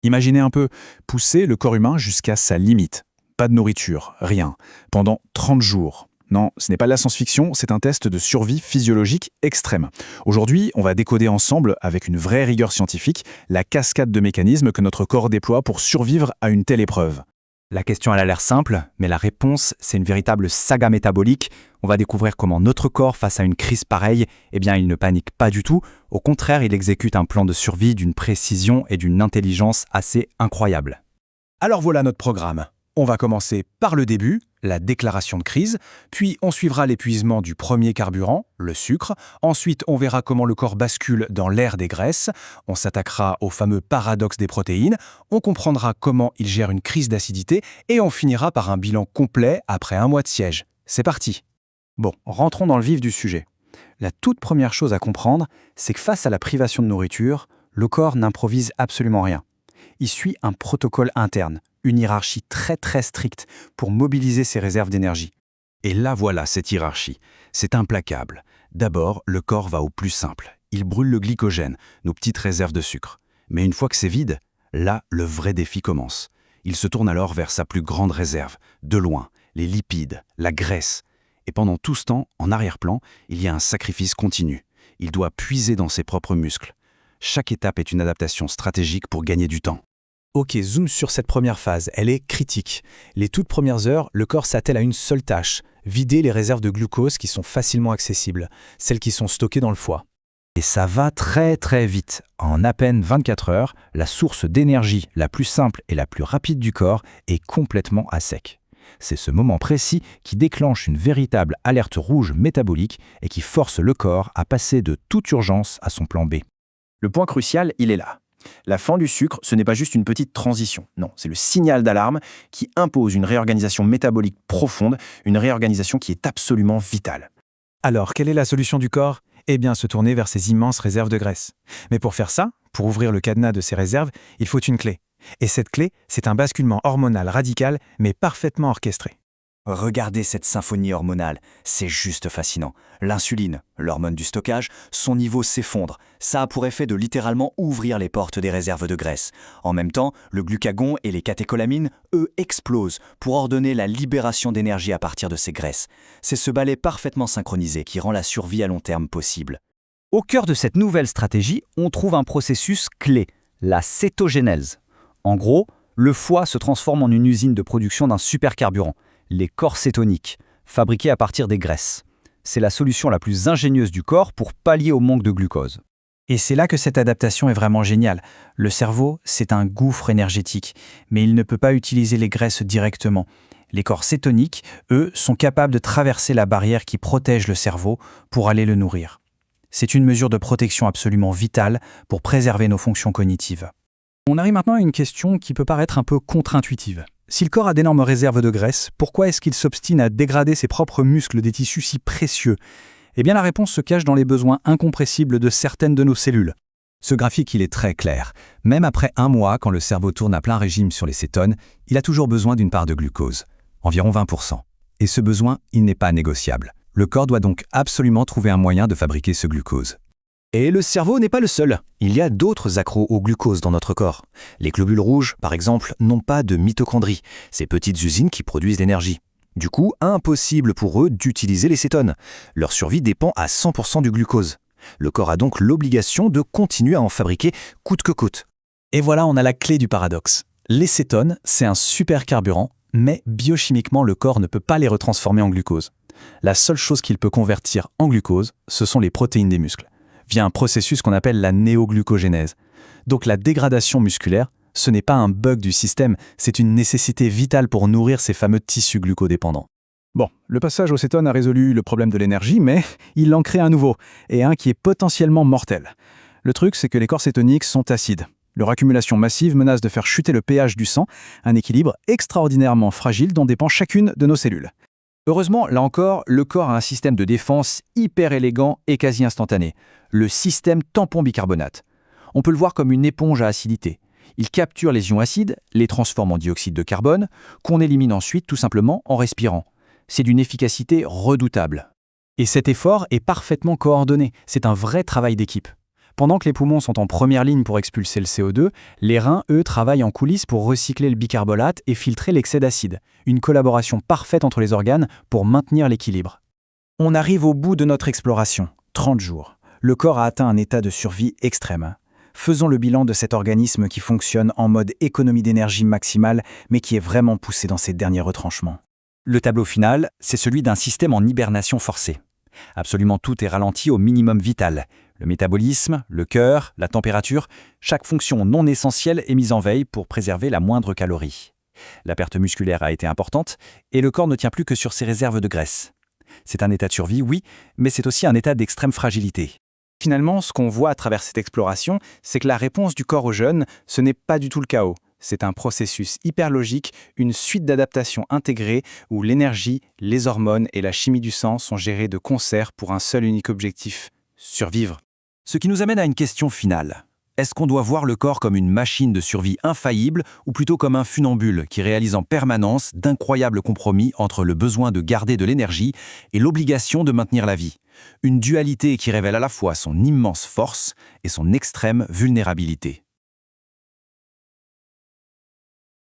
Imaginez un peu, pousser le corps humain jusqu'à sa limite. Pas de nourriture, rien, pendant 30 jours. Non, ce n'est pas de la science-fiction, c'est un test de survie physiologique extrême. Aujourd'hui, on va décoder ensemble, avec une vraie rigueur scientifique, la cascade de mécanismes que notre corps déploie pour survivre à une telle épreuve. La question elle a l'air simple, mais la réponse, c'est une véritable saga métabolique. On va découvrir comment notre corps, face à une crise pareille, il ne panique pas du tout. Au contraire, il exécute un plan de survie d'une précision et d'une intelligence assez incroyables. Alors voilà notre programme. On va commencer par le début, la déclaration de crise, puis on suivra l'épuisement du premier carburant, le sucre. Ensuite, on verra comment le corps bascule dans l'ère des graisses. On s'attaquera au fameux paradoxe des protéines. On comprendra comment il gère une crise d'acidité et on finira par un bilan complet après un mois de siège. C'est parti. Bon, rentrons dans le vif du sujet. La toute première chose à comprendre, c'est que face à la privation de nourriture, le corps n'improvise absolument rien. Il suit un protocole interne, une hiérarchie très stricte pour mobiliser ses réserves d'énergie. Et là voilà cette hiérarchie. C'est implacable. D'abord, le corps va au plus simple. Il brûle le glycogène, nos petites réserves de sucre. Mais une fois que c'est vide, là, le vrai défi commence. Il se tourne alors vers sa plus grande réserve, de loin, les lipides, la graisse. Et pendant tout ce temps, en arrière-plan, il y a un sacrifice continu. Il doit puiser dans ses propres muscles. Chaque étape est une adaptation stratégique pour gagner du temps. Ok, zoom sur cette première phase, elle est critique. Les toutes premières heures, le corps s'attelle à une seule tâche, vider les réserves de glucose qui sont facilement accessibles, celles qui sont stockées dans le foie. Et ça va très vite. En à peine 24 heures, la source d'énergie la plus simple et la plus rapide du corps est complètement à sec. C'est ce moment précis qui déclenche une véritable alerte rouge métabolique et qui force le corps à passer de toute urgence à son plan B. Le point crucial, il est là. La fin du sucre, ce n'est pas juste une petite transition. Non, c'est le signal d'alarme qui impose une réorganisation métabolique profonde, une réorganisation qui est absolument vitale. Alors, quelle est la solution du corps ? Eh bien, se tourner vers ces immenses réserves de graisse. Mais pour faire ça, pour ouvrir le cadenas de ces réserves, il faut une clé. Et cette clé, c'est un basculement hormonal radical, mais parfaitement orchestré. Regardez cette symphonie hormonale, c'est juste fascinant. L'insuline, l'hormone du stockage, son niveau s'effondre. Ça a pour effet de littéralement ouvrir les portes des réserves de graisse. En même temps, le glucagon et les catécholamines, eux, explosent pour ordonner la libération d'énergie à partir de ces graisses. C'est ce ballet parfaitement synchronisé qui rend la survie à long terme possible. Au cœur de cette nouvelle stratégie, on trouve un processus clé, la cétogénèse. En gros, le foie se transforme en une usine de production d'un supercarburant, les corps cétoniques, fabriqués à partir des graisses. C'est la solution la plus ingénieuse du corps pour pallier au manque de glucose. Et c'est là que cette adaptation est vraiment géniale. Le cerveau, c'est un gouffre énergétique, mais il ne peut pas utiliser les graisses directement. Les corps cétoniques, eux, sont capables de traverser la barrière qui protège le cerveau pour aller le nourrir. C'est une mesure de protection absolument vitale pour préserver nos fonctions cognitives. On arrive maintenant à une question qui peut paraître un peu contre-intuitive. Si le corps a d'énormes réserves de graisse, pourquoi est-ce qu'il s'obstine à dégrader ses propres muscles, des tissus si précieux ? Eh bien la réponse se cache dans les besoins incompressibles de certaines de nos cellules. Ce graphique, il est très clair. Même après un mois, quand le cerveau tourne à plein régime sur les cétones, il a toujours besoin d'une part de glucose, environ 20%. Et ce besoin, il n'est pas négociable. Le corps doit donc absolument trouver un moyen de fabriquer ce glucose. Et le cerveau n'est pas le seul. Il y a d'autres accros au glucose dans notre corps. Les globules rouges, par exemple, n'ont pas de mitochondries, ces petites usines qui produisent l'énergie. Du coup, impossible pour eux d'utiliser les cétones. Leur survie dépend à 100% du glucose. Le corps a donc l'obligation de continuer à en fabriquer coûte que coûte. Et voilà, on a la clé du paradoxe. Les cétones, c'est un super carburant, mais biochimiquement, le corps ne peut pas les retransformer en glucose. La seule chose qu'il peut convertir en glucose, ce sont les protéines des muscles, via un processus qu'on appelle la néoglucogénèse. Donc la dégradation musculaire, ce n'est pas un bug du système, c'est une nécessité vitale pour nourrir ces fameux tissus glucodépendants. Bon, le passage aux cétones a résolu le problème de l'énergie, mais il en crée un nouveau, et un qui est potentiellement mortel. Le truc, c'est que les corps cétoniques sont acides. Leur accumulation massive menace de faire chuter le pH du sang, un équilibre extraordinairement fragile dont dépend chacune de nos cellules. Heureusement, là encore, le corps a un système de défense hyper élégant et quasi instantané, le système tampon bicarbonate. On peut le voir comme une éponge à acidité. Il capture les ions acides, les transforme en dioxyde de carbone, qu'on élimine ensuite tout simplement en respirant. C'est d'une efficacité redoutable. Et cet effort est parfaitement coordonné, c'est un vrai travail d'équipe. Pendant que les poumons sont en première ligne pour expulser le CO2, les reins, eux, travaillent en coulisses pour recycler le bicarbonate et filtrer l'excès d'acide. Une collaboration parfaite entre les organes pour maintenir l'équilibre. On arrive au bout de notre exploration, 30 jours. Le corps a atteint un état de survie extrême. Faisons le bilan de cet organisme qui fonctionne en mode économie d'énergie maximale, mais qui est vraiment poussé dans ses derniers retranchements. Le tableau final, c'est celui d'un système en hibernation forcée. Absolument tout est ralenti au minimum vital. Le métabolisme, le cœur, la température, chaque fonction non essentielle est mise en veille pour préserver la moindre calorie. La perte musculaire a été importante et le corps ne tient plus que sur ses réserves de graisse. C'est un état de survie, oui, mais c'est aussi un état d'extrême fragilité. Finalement, ce qu'on voit à travers cette exploration, c'est que la réponse du corps au jeûne, ce n'est pas du tout le chaos. C'est un processus hyper logique, une suite d'adaptations intégrées où l'énergie, les hormones et la chimie du sang sont gérées de concert pour un seul unique objectif, survivre. Ce qui nous amène à une question finale. Est-ce qu'on doit voir le corps comme une machine de survie infaillible ou plutôt comme un funambule qui réalise en permanence d'incroyables compromis entre le besoin de garder de l'énergie et l'obligation de maintenir la vie? Une dualité qui révèle à la fois son immense force et son extrême vulnérabilité.